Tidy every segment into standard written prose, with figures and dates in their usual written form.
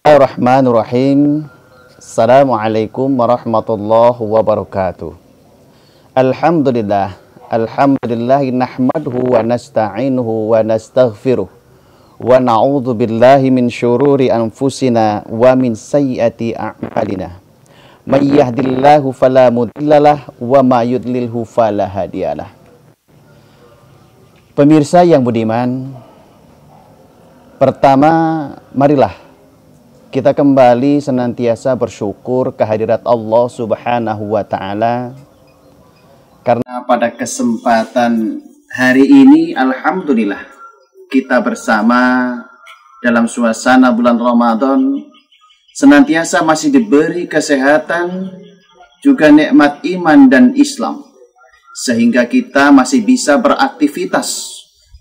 Bismillahirrahmanirrahim. Assalamualaikum warahmatullahi wabarakatuh. Alhamdulillahi nahmaduhu wa nasta'inuhu wa nastaghfiruh wa na'udzu billahi min syururi anfusina wa min sayyiati a'malina. May yahdihillahu fala mudhillalah wa may yudlilhu fala hadiyalah. Pemirsa yang budiman, pertama marilah kita kembali senantiasa bersyukur kehadirat Allah Subhanahu wa Ta'ala, karena pada kesempatan hari ini alhamdulillah kita bersama dalam suasana bulan Ramadan senantiasa masih diberi kesehatan, juga nikmat iman dan Islam, sehingga kita masih bisa beraktivitas,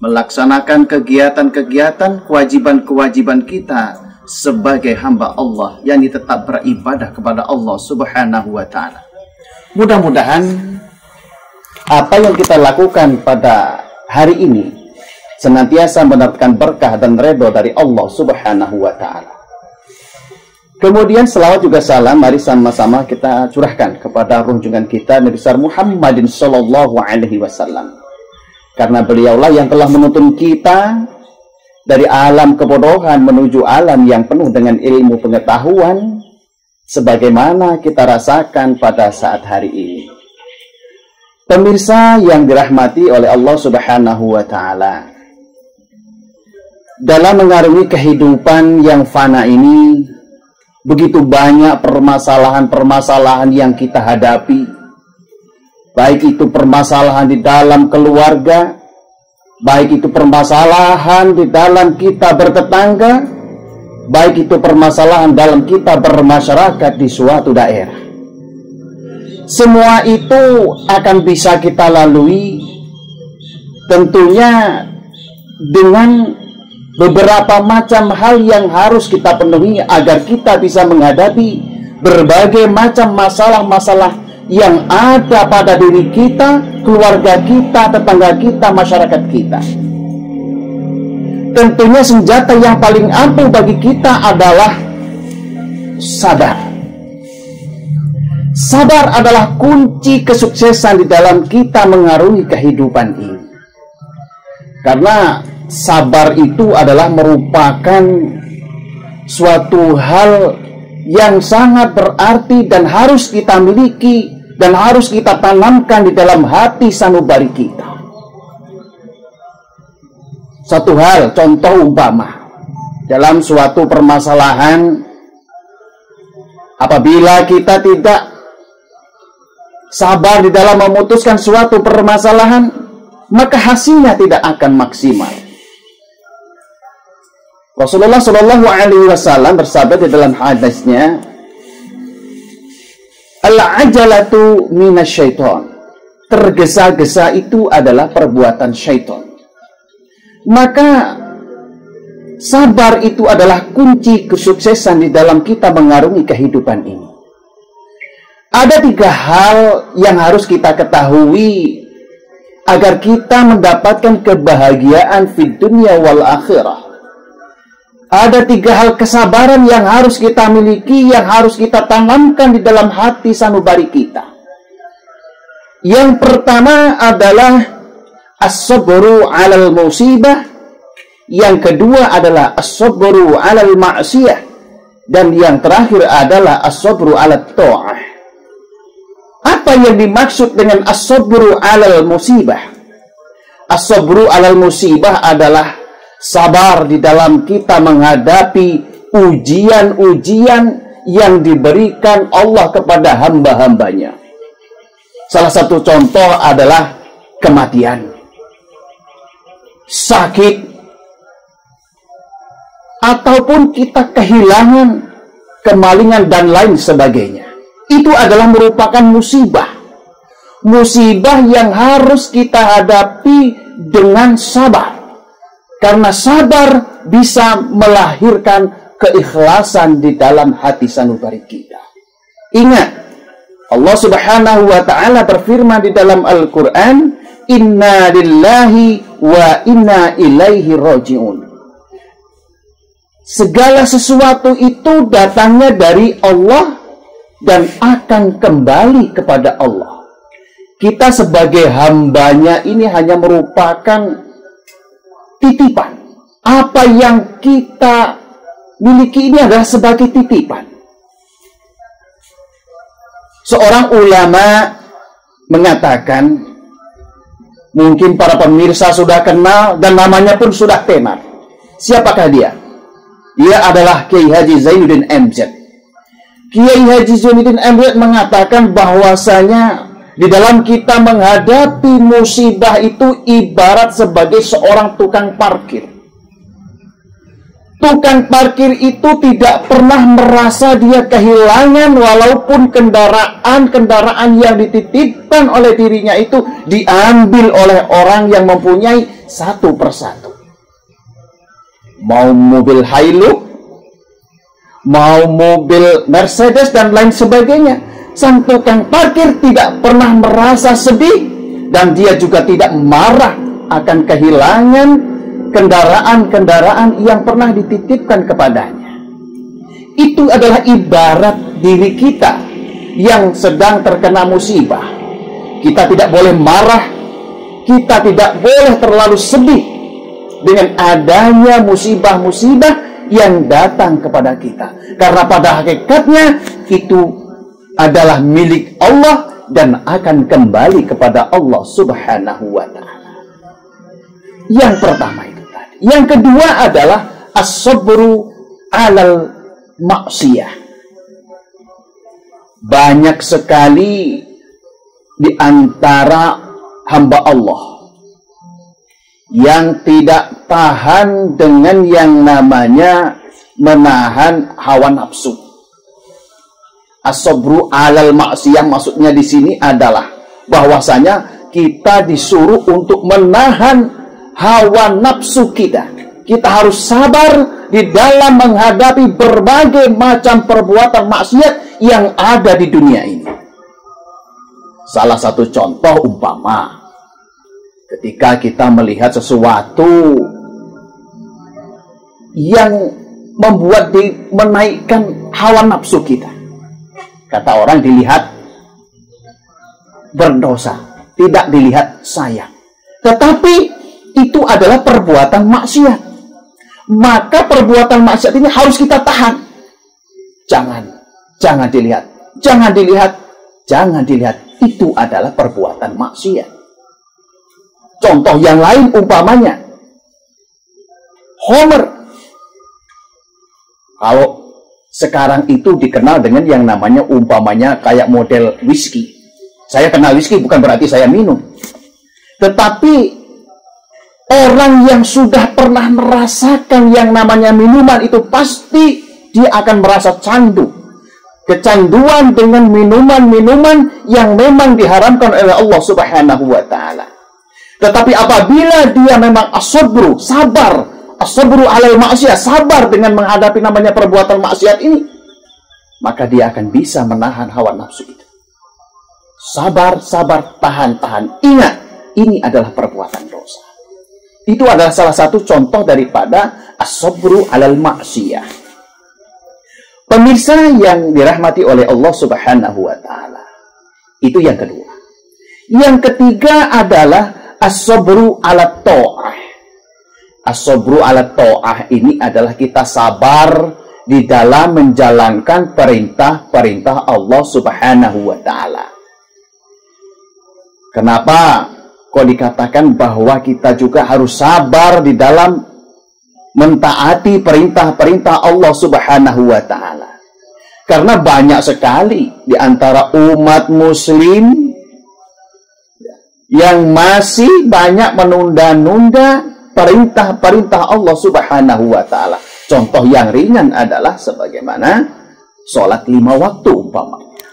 melaksanakan kegiatan-kegiatan, kewajiban-kewajiban kita sebagai hamba Allah yang tetap beribadah kepada Allah Subhanahu wa Ta'ala. Mudah-mudahan apa yang kita lakukan pada hari ini senantiasa mendapatkan berkah dan redha dari Allah Subhanahu wa Ta'ala. Kemudian selawat juga salam mari sama-sama kita curahkan kepada junjungan kita Nabi besar Muhammadin sallallahu alaihi wasallam, karena beliaulah yang telah menuntun kita dari alam kebodohan menuju alam yang penuh dengan ilmu pengetahuan, sebagaimana kita rasakan pada saat hari ini. Pemirsa yang dirahmati oleh Allah Subhanahu wa Ta'ala, dalam mengarungi kehidupan yang fana ini, begitu banyak permasalahan-permasalahan yang kita hadapi, baik itu permasalahan di dalam keluarga, baik itu permasalahan di dalam kita bertetangga, baik itu permasalahan dalam kita bermasyarakat di suatu daerah. Semua itu akan bisa kita lalui tentunya dengan beberapa macam hal yang harus kita penuhi agar kita bisa menghadapi berbagai macam masalah-masalah yang ada pada diri kita, keluarga kita, tetangga kita, masyarakat kita. Tentunya senjata yang paling ampuh bagi kita adalah sabar. Sabar adalah kunci kesuksesan di dalam kita mengarungi kehidupan ini. Karena sabar itu adalah merupakan suatu hal yang sangat berarti dan harus kita miliki dan harus kita tanamkan di dalam hati sanubari kita. Satu hal, contoh umpama, dalam suatu permasalahan, apabila kita tidak sabar di dalam memutuskan suatu permasalahan, maka hasilnya tidak akan maksimal. Rasulullah Shallallahu Alaihi Wasallam bersabda di dalam hadisnya, al-ajalatu minasyaiton. Tergesa-gesa itu adalah perbuatan syaitan. Maka sabar itu adalah kunci kesuksesan di dalam kita mengarungi kehidupan ini. Ada 3 hal yang harus kita ketahui agar kita mendapatkan kebahagiaan di dunia wal akhirah. Ada 3 hal kesabaran yang harus kita miliki, yang harus kita tanamkan di dalam hati sanubari kita. Yang pertama adalah as-sabru 'alal musibah, yang kedua adalah as-sabru 'alal ma'siyah, dan yang terakhir adalah as-sabru 'alat ta'ah. Apa yang dimaksud dengan as-sabru 'alal musibah? As-sabru 'alal musibah adalah sabar di dalam kita menghadapi ujian-ujian yang diberikan Allah kepada hamba-hambanya. Salah satu contoh adalah kematian, sakit, ataupun kita kehilangan, kemalingan, dan lain sebagainya. Itu adalah merupakan musibah. Musibah yang harus kita hadapi dengan sabar. Karena sabar bisa melahirkan keikhlasan di dalam hati sanubari kita. Ingat, Allah Subhanahu wa Ta'ala berfirman di dalam Al-Quran, Inna lillahi wa inna ilaihi raji'un. segala sesuatu itu datangnya dari Allah dan akan kembali kepada Allah. Kita sebagai hambanya ini hanya merupakan titipan. Apa yang kita miliki ini adalah sebagai titipan. Seorang ulama mengatakan, mungkin para pemirsa sudah kenal dan namanya pun sudah tenar. Siapakah dia? Dia adalah Kiai Haji Zainuddin MZ. Kiai Haji Zainuddin MZ mengatakan bahwasanya di dalam kita menghadapi musibah itu ibarat sebagai seorang tukang parkir. Tukang parkir itu tidak pernah merasa dia kehilangan walaupun kendaraan yang dititipkan oleh dirinya itu diambil oleh orang yang mempunyai satu persatu. Mau mobil Hilux, mau mobil Mercedes dan lain sebagainya. Sang tukang parkir tidak pernah merasa sedih dan dia juga tidak marah akan kehilangan kendaraan-kendaraan yang pernah dititipkan kepadanya. Itu adalah ibarat diri kita yang sedang terkena musibah. Kita tidak boleh marah, kita tidak boleh terlalu sedih dengan adanya musibah-musibah yang datang kepada kita. Karena pada hakikatnya itu adalah milik Allah dan akan kembali kepada Allah Subhanahu wa Ta'ala. Yang pertama itu. Yang kedua adalah as-sabru 'alal maksiyah. Banyak sekali di antara hamba Allah yang tidak tahan dengan yang namanya menahan hawa nafsu. As-sabru 'alal maksiyah maksudnya di sini adalah bahwasanya kita disuruh untuk menahan hawa nafsu kita. Kita harus sabar di dalam menghadapi berbagai macam perbuatan maksiat yang ada di dunia ini. Salah satu contoh umpama, ketika kita melihat sesuatu yang membuat menaikkan hawa nafsu kita. Kata orang dilihat berdosa, tidak dilihat sayang. Tetapi itu adalah perbuatan maksiat. Maka perbuatan maksiat ini harus kita tahan. Jangan dilihat. Jangan dilihat. Jangan dilihat. Itu adalah perbuatan maksiat. Contoh yang lain umpamanya Homer. Kalau sekarang itu dikenal dengan yang namanya umpamanya kayak model whisky. Saya kenal whisky bukan berarti saya minum. Tetapi orang yang sudah pernah merasakan yang namanya minuman itu pasti dia akan merasa candu. Kecanduan dengan minuman-minuman yang memang diharamkan oleh Allah Subhanahu wa Ta'ala. Tetapi apabila dia memang as-sabru, sabar, as-sabru 'alal maksiyah, sabar dengan menghadapi namanya perbuatan maksiat ini, maka dia akan bisa menahan hawa nafsu itu. Sabar, tahan. Ingat, ini adalah perbuatan dosa. Itu adalah salah satu contoh daripada as-sabru 'alal maksiyah. Pemirsa yang dirahmati oleh Allah Subhanahu wa Ta'ala. Itu yang kedua. Yang ketiga adalah as-sabru 'alat ta'ah. As-sabru 'alat ta'ah ini adalah kita sabar di dalam menjalankan perintah-perintah Allah Subhanahu wa Ta'ala. Kenapa kok dikatakan bahwa kita juga harus sabar di dalam mentaati perintah-perintah Allah Subhanahu wa Ta'ala? Karena banyak sekali di antara umat muslim yang masih banyak menunda-nunda perintah-perintah Allah Subhanahu wa Ta'ala. Contoh yang ringan adalah sebagaimana sholat 5 waktu umpamanya.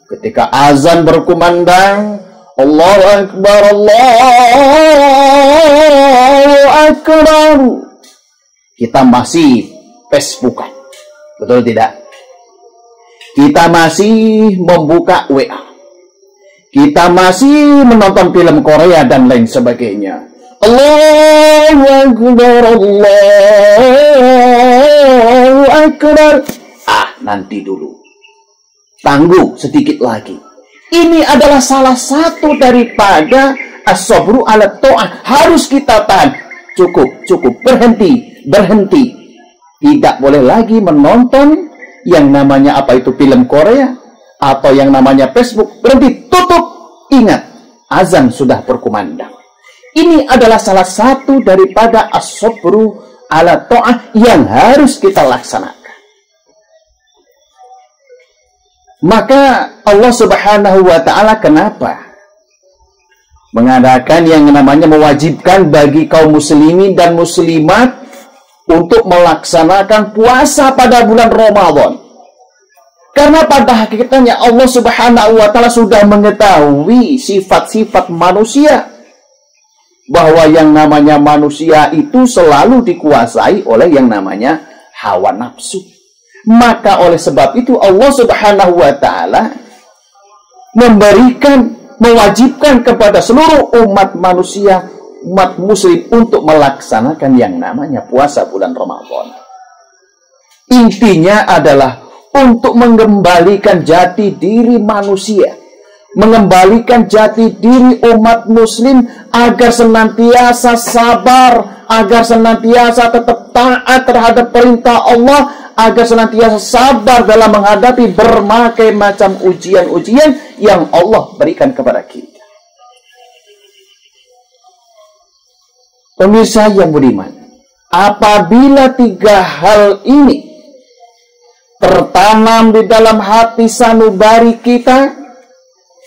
Ketika azan berkumandang, Allahu Akbar, Allahu Akbar, kita masih Facebookan, betul tidak? Kita masih membuka WA, kita masih menonton film Korea dan lain sebagainya. Allahu Akbar, Allahu Akbar. Nanti dulu. Tunggu sedikit lagi. Ini adalah salah satu daripada as-sabru ala ta'ah. Harus kita tahan. Cukup. Berhenti. Tidak boleh lagi menonton yang namanya apa itu film Korea atau yang namanya Facebook. Berhenti, tutup. Ingat, azan sudah berkumandang. Ini adalah salah satu daripada as-sabru ala ta'ah yang harus kita laksanakan. Maka Allah Subhanahu wa ta'ala kenapa mengadakan yang namanya mewajibkan bagi kaum muslimin dan muslimat untuk melaksanakan puasa pada bulan Ramadan? Karena pada hakikatnya Allah Subhanahu wa ta'ala sudah mengetahui sifat-sifat manusia, bahwa yang namanya manusia itu selalu dikuasai oleh yang namanya hawa nafsu. Maka oleh sebab itu Allah Subhanahu wa ta'ala mewajibkan kepada seluruh umat manusia, umat muslim untuk melaksanakan yang namanya puasa bulan Ramadan. Intinya adalah untuk mengembalikan jati diri manusia, mengembalikan jati diri umat muslim agar senantiasa sabar, agar senantiasa tetap taat terhadap perintah Allah, agar senantiasa sabar dalam menghadapi berbagai macam ujian-ujian yang Allah berikan kepada kita. Pemirsa yang budiman, apabila tiga hal ini tertanam di dalam hati sanubari kita,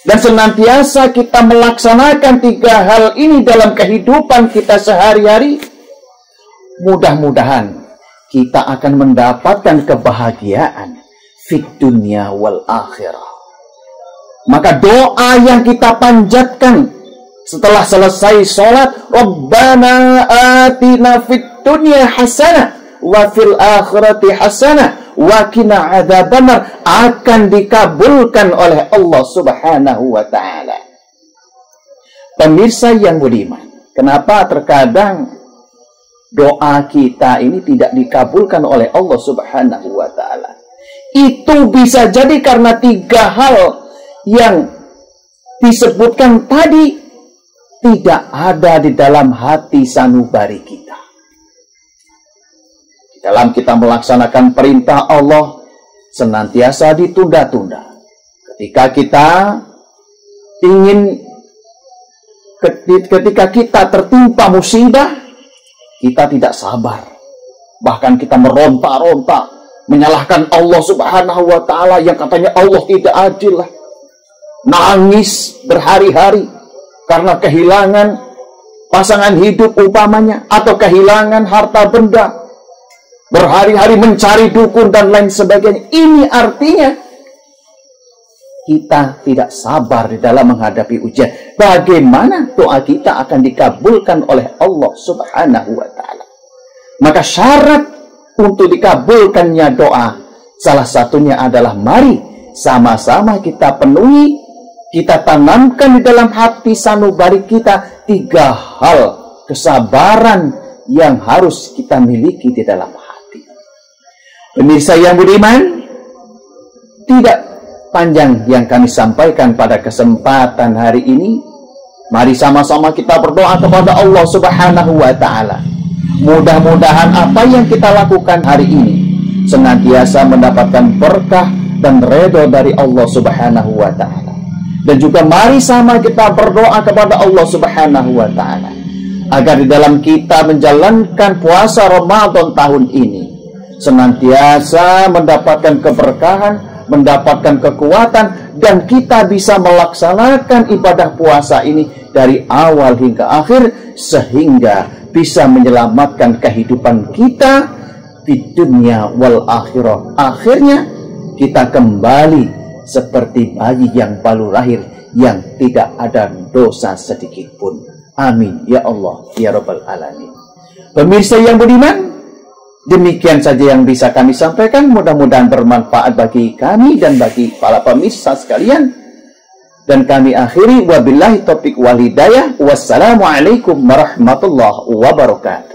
dan senantiasa kita melaksanakan tiga hal ini dalam kehidupan kita sehari-hari, mudah-mudahan kita akan mendapatkan kebahagiaan fid dunya wal akhirah. Maka doa yang kita panjatkan setelah selesai sholat, Rabbana atina fid dunya hasanah wa fil akhirati hasanah wa qina adzabannar, akan dikabulkan oleh Allah Subhanahu wa ta'ala. Pemirsa yang budiman, kenapa terkadang doa kita ini tidak dikabulkan oleh Allah Subhanahu wa ta'ala? Itu bisa jadi karena tiga hal yang disebutkan tadi tidak ada di dalam hati sanubari kita. Dalam kita melaksanakan perintah Allah, senantiasa ditunda-tunda. Ketika kita tertimpa musibah, kita tidak sabar. Bahkan kita meronta-ronta, menyalahkan Allah Subhanahu wa ta'ala yang katanya Allah tidak adil. Nangis berhari-hari karena kehilangan pasangan hidup umpamanya, atau kehilangan harta benda. Berhari-hari mencari dukun dan lain sebagainya. Ini artinya kita tidak sabar di dalam menghadapi ujian. Bagaimana doa kita akan dikabulkan oleh Allah Subhanahu wa ta'ala? Maka syarat untuk dikabulkannya doa, salah satunya adalah mari sama-sama kita penuhi, kita tanamkan di dalam hati sanubari kita tiga hal kesabaran yang harus kita miliki di dalam hati. Pemirsa yang budiman, tidak panjang yang kami sampaikan pada kesempatan hari ini. Mari sama-sama kita berdoa kepada Allah Subhanahu wa ta'ala. Mudah-mudahan apa yang kita lakukan hari ini senantiasa mendapatkan berkah dan redha dari Allah Subhanahu wa ta'ala. Dan juga mari sama kita berdoa kepada Allah Subhanahu wa ta'ala agar di dalam kita menjalankan puasa Ramadan tahun ini senantiasa mendapatkan keberkahan, mendapatkan kekuatan, dan kita bisa melaksanakan ibadah puasa ini dari awal hingga akhir, sehingga bisa menyelamatkan kehidupan kita di dunia wal akhirah. Akhirnya kita kembali seperti bayi yang baru lahir yang tidak ada dosa sedikit pun. Amin ya Allah ya Rabbal Alamin. Pemirsa yang budiman, demikian saja yang bisa kami sampaikan. Mudah-mudahan bermanfaat bagi kami dan bagi para pemirsa sekalian. Dan kami akhiri wabillahi taufiq wal hidayah. Wassalamualaikum warahmatullahi wabarakatuh.